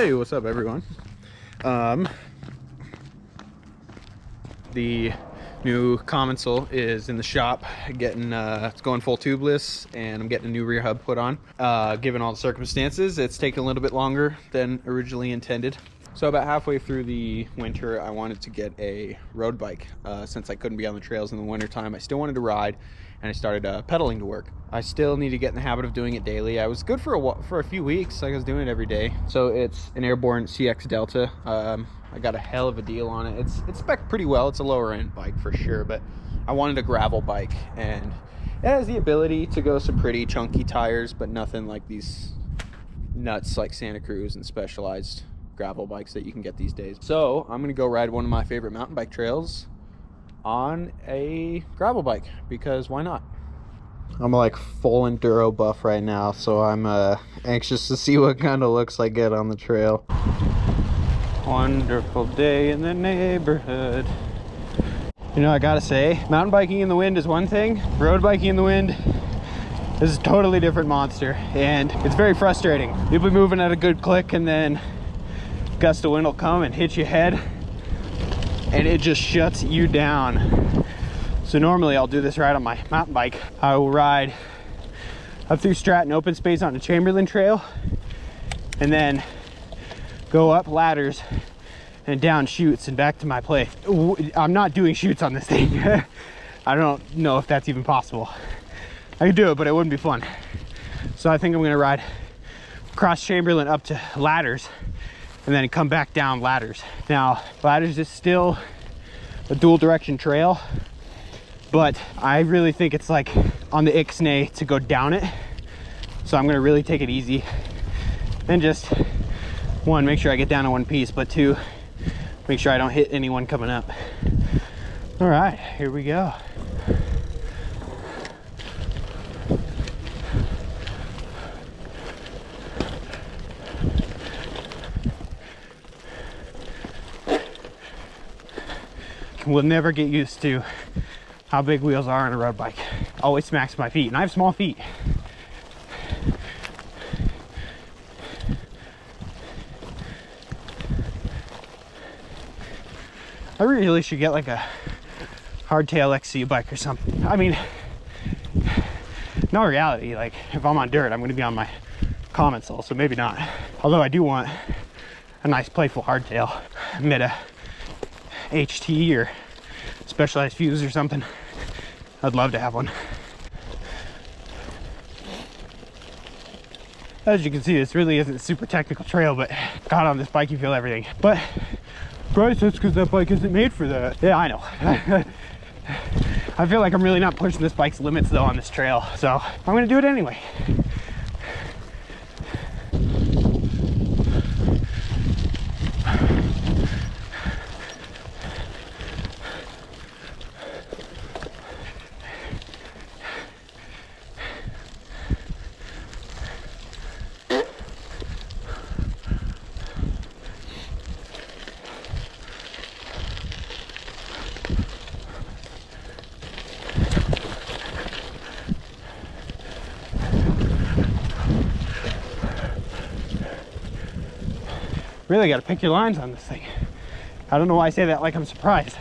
Hey, what's up everyone? The new Commencal is in the shop, getting it's going full tubeless, and I'm getting a new rear hub put on. Given all the circumstances, it's taken a little bit longer than originally intended. So about halfway through the winter, I wanted to get a road bike. Since I couldn't be on the trails in the winter time, I still wanted to ride, and I started pedaling to work. I still need to get in the habit of doing it daily. I was good for a few weeks, like I was doing it every day. So it's an Airborne CX Delta. I got a hell of a deal on it. It's spec'd pretty well. It's a lower end bike for sure, but I wanted a gravel bike, and it has the ability to go some pretty chunky tires, but nothing like these nuts like Santa Cruz and Specialized gravel bikes that you can get these days. So I'm gonna go ride one of my favorite mountain bike trails on a gravel bike, because why not? I'm like full enduro buff right now, so I'm anxious to see what kind of looks I get on the trail. Wonderful day in the neighborhood. You know, I gotta say, mountain biking in the wind is one thing. Road biking in the wind is a totally different monster, and it's very frustrating. You'll be moving at a good click, and then gust of wind will come and hit your head, and it just shuts you down. So normally I'll do this ride on my mountain bike. I will ride up through Stratton open space on the Chamberlain Trail, and then go up ladders and down chutes and back to my place. I'm not doing chutes on this thing. I don't know if that's even possible. I could do it, but it wouldn't be fun. So I think I'm gonna ride across Chamberlain up to ladders, and then come back down ladders. Now, ladders is still a dual direction trail, but I really think it's like on the Ixnay to go down it. So I'm gonna really take it easy and just, one, make sure I get down in one piece, but two, make sure I don't hit anyone coming up. All right, here we go. Will never get used to how big wheels are on a road bike. Always smacks my feet, and I have small feet. I really should get like a hardtail XC bike or something. I mean, no, reality, like if I'm on dirt, I'm gonna be on my Commencal, so maybe not. Although I do want a nice playful hardtail, mid HT or Specialized fuse or something. I'd love to have one. As you can see, this really isn't a super technical trail, but God, on this bike you feel everything. But Bryce, that's because that bike isn't made for that. Yeah, I know. I feel like I'm really not pushing this bike's limits though on this trail, so I'm gonna do it anyway. Really got to pick your lines on this thing. I don't know why I say that like I'm surprised.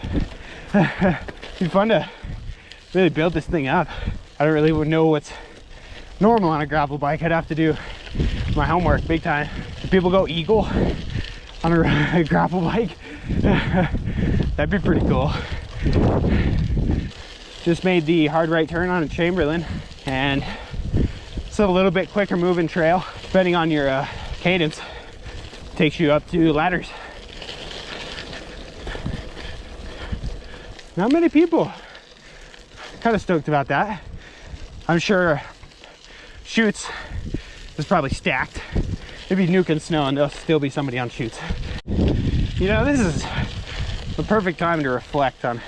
It'd be fun to really build this thing up. I don't really know what's normal on a gravel bike. I'd have to do my homework big time. Do people go eagle on a gravel bike? That'd be pretty cool. Just made the hard right turn on a Chamberlain, and it's a little bit quicker moving trail. Depending on your cadence, takes you up to ladders. Not many people. Kind of stoked about that. I'm sure chutes is probably stacked. Maybe nuking snow and there'll still be somebody on chutes. You know, this is the perfect time to reflect on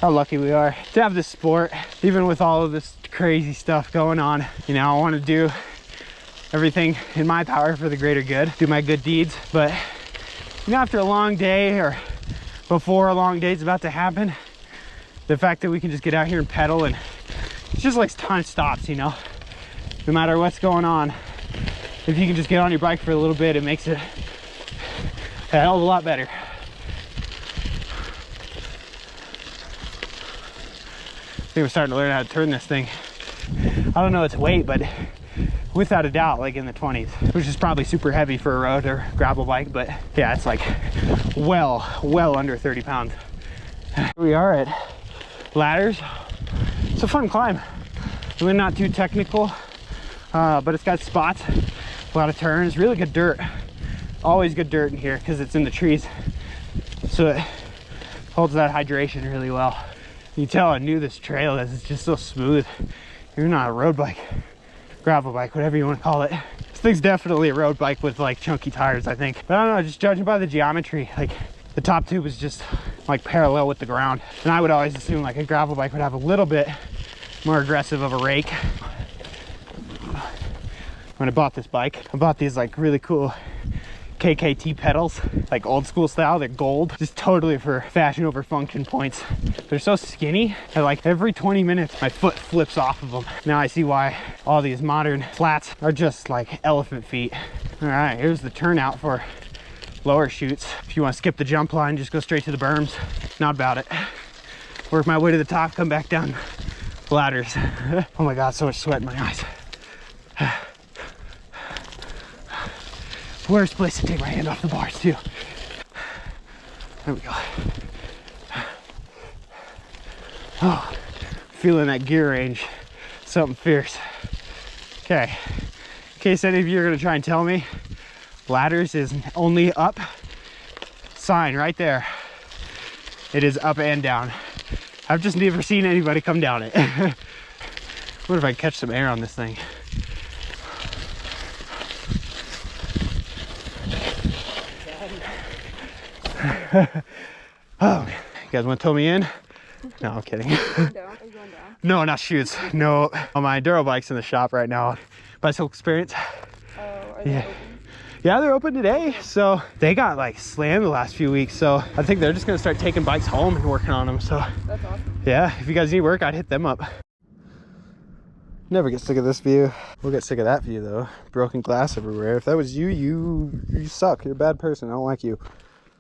how lucky we are to have this sport, even with all of this crazy stuff going on. You know, I want to do everything in my power for the greater good, do my good deeds, but you know, after a long day or before a long day is about to happen, the fact that we can just get out here and pedal, and it's just like time stops, you know, no matter what's going on, if you can just get on your bike for a little bit, it makes it a hell of a lot better. I think we're starting to learn how to turn this thing. I don't know its weight, but without a doubt, like in the 20s, which is probably super heavy for a road or gravel bike, but yeah, it's like well under 30 pounds. Here we are at Ladders. It's a fun climb. Really not too technical, but it's got spots, a lot of turns, really good dirt. Always good dirt in here because it's in the trees, so it holds that hydration really well. You can tell how new this trail is. It's just so smooth. You're not a road bike, gravel bike, whatever you want to call it. This thing's definitely a road bike with like chunky tires, I think. But I don't know, just judging by the geometry, like the top tube is just like parallel with the ground. And I would always assume like a gravel bike would have a little bit more aggressive of a rake. When I bought this bike, I bought these like really cool KKT pedals, like old school style. They're gold, just totally for fashion over function points. They're so skinny that like every 20 minutes my foot flips off of them. Now I see why all these modern flats are just like elephant feet. All right, here's the turnout for lower chutes. If you want to skip the jump line, just go straight to the berms. Not about it. Work my way to the top, come back down Ladders. Oh my god, so much sweat in my eyes. Worst place to take my hand off the bars too. There we go. Oh, feeling that gear range. Something fierce. Okay, in case any of you are gonna try and tell me, Ladders is only up. Sign right there. It is up and down. I've just never seen anybody come down it. What if I catch some air on this thing? Oh man, you guys want to tow me in? No, I'm kidding. Are you going down? No, not chutes. No, on my Enduro bike's in the shop right now. Bicycle Experience. Oh, are they open? Yeah, they're open today. So they got like slammed the last few weeks. So I think they're just gonna start taking bikes home and working on them. So that's awesome. Yeah, if you guys need work, I'd hit them up. Never get sick of this view. We'll get sick of that view though. Broken glass everywhere. If that was you, you suck. You're a bad person. I don't like you.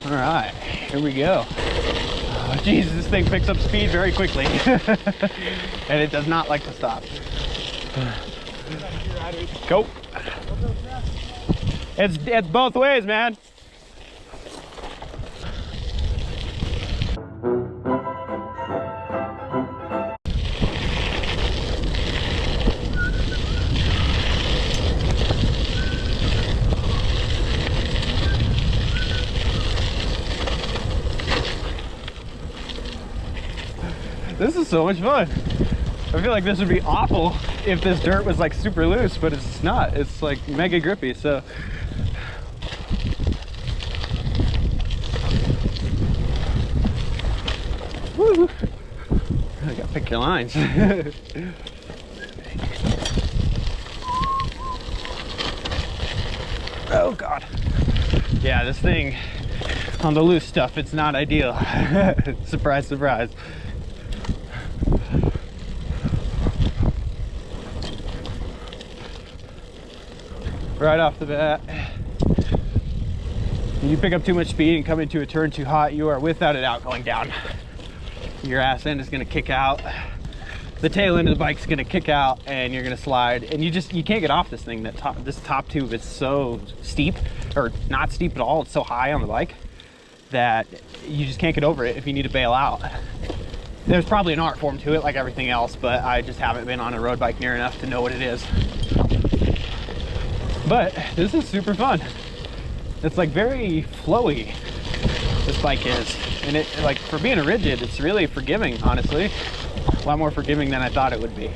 All right, here we go. Oh, Jesus, this thing picks up speed very quickly. And it does not like to stop. Go. It's both ways, man. This is so much fun. I feel like this would be awful if this dirt was like super loose, but it's not. It's like mega grippy, so. Woo! I gotta pick your lines. Oh God. Yeah, this thing on the loose stuff, it's not ideal. Surprise, surprise. Right off the bat, when you pick up too much speed and come into a turn too hot, you are without a doubt going down. Your ass end is going to kick out, the tail end of the bike is going to kick out, and you're going to slide, and you can't get off this thing. This top tube is so steep, or not steep at all. It's so high on the bike that you just can't get over it if you need to bail out. There's probably an art form to it like everything else, but I just haven't been on a road bike near enough to know what it is. But this is super fun. It's like very flowy, this bike is. And it, like, for being a rigid, it's really forgiving, honestly. A lot more forgiving than I thought it would be.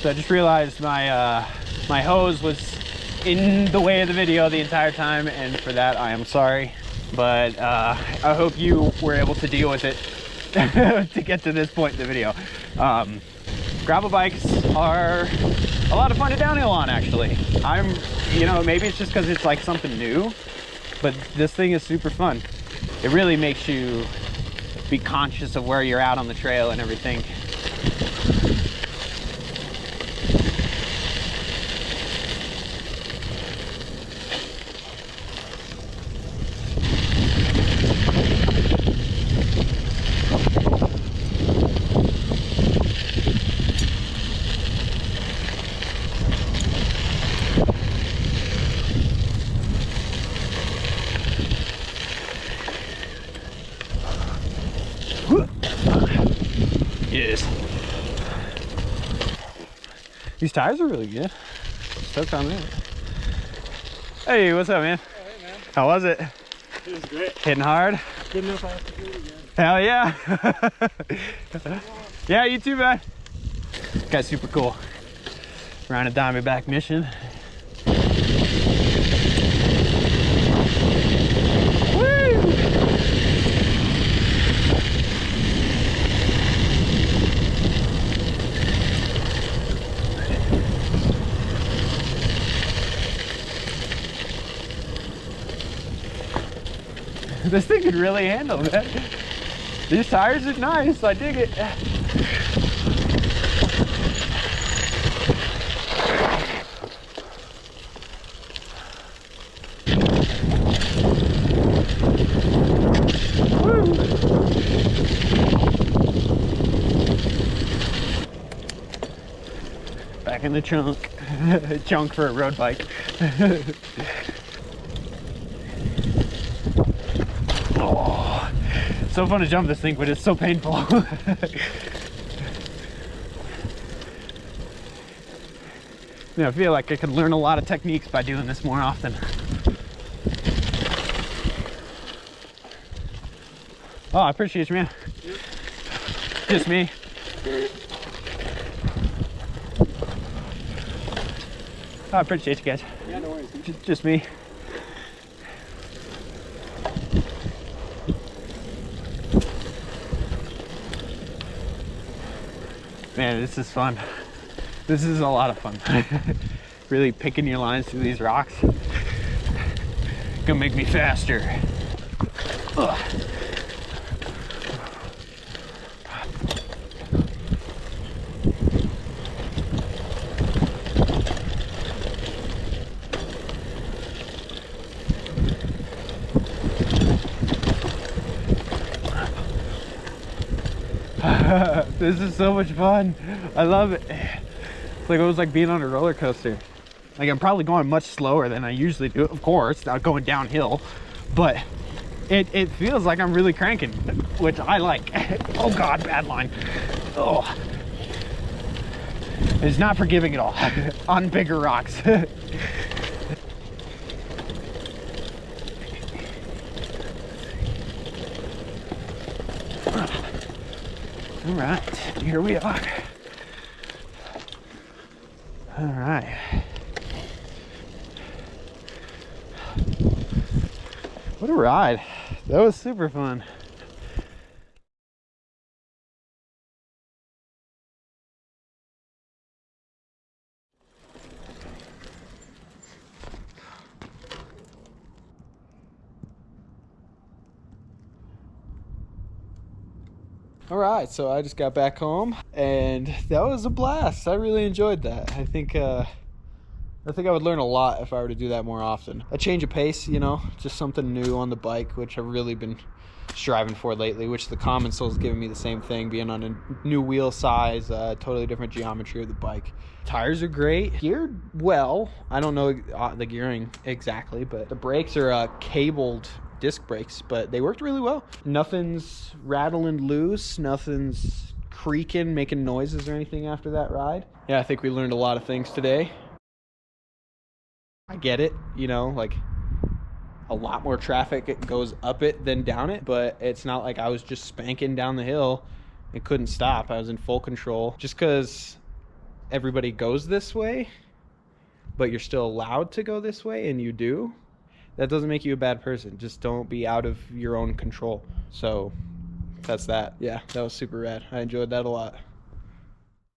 So I just realized my my hose was in the way of the video the entire time, and for that I am sorry. But I hope you were able to deal with it to get to this point in the video. Gravel bikes are a lot of fun to downhill on, actually. You know, maybe it's just because it's like something new, but this thing is super fun. It really makes you be conscious of where you're at on the trail and everything. Yes. These tires are really good. Stoked on that. Hey, what's up, man? Oh, hey, man. How was it? It was great. Hitting hard? Good enough I have to do it again. Hell yeah. Yeah, you too, man. This guy's super cool. We're on a Diamondback mission. This thing can really handle, man. These tires are nice, I dig it. Woo. Back in the trunk. Chunk for a road bike. Oh, so fun to jump this thing, but it's so painful. Yeah, I feel like I could learn a lot of techniques by doing this more often. Oh, I appreciate you, man. Just me. Oh, I appreciate you guys. Yeah, no worries. Just me. Man, this is fun. This is a lot of fun. Really picking your lines through these rocks. Gonna make me faster. Ugh. This is so much fun. I love it. It's like it was like being on a roller coaster. Like I'm probably going much slower than I usually do, of course, not going downhill, but it feels like I'm really cranking, which I like. Oh God, bad line. Oh, it's not forgiving at all on bigger rocks. All right, here we are. All right. What a ride. That was super fun. All right, so I just got back home and that was a blast. I really enjoyed that. I think I would learn a lot if I were to do that more often. A change of pace, you know, just something new on the bike, which I've really been striving for lately, which the Commencal's giving me the same thing, being on a new wheel size, totally different geometry of the bike. Tires are great, geared well. I don't know the gearing exactly, but the brakes are cabled disc brakes, but they worked really well. Nothing's rattling loose, nothing's creaking, making noises or anything after that ride. Yeah, I think we learned a lot of things today. I get it, you know, like a lot more traffic goes up it than down it, but it's not like I was just spanking down the hill and couldn't stop. I was in full control. Just because everybody goes this way, but you're still allowed to go this way and you do, that doesn't make you a bad person. Just don't be out of your own control. So that's that. Yeah, that was super rad. I enjoyed that a lot.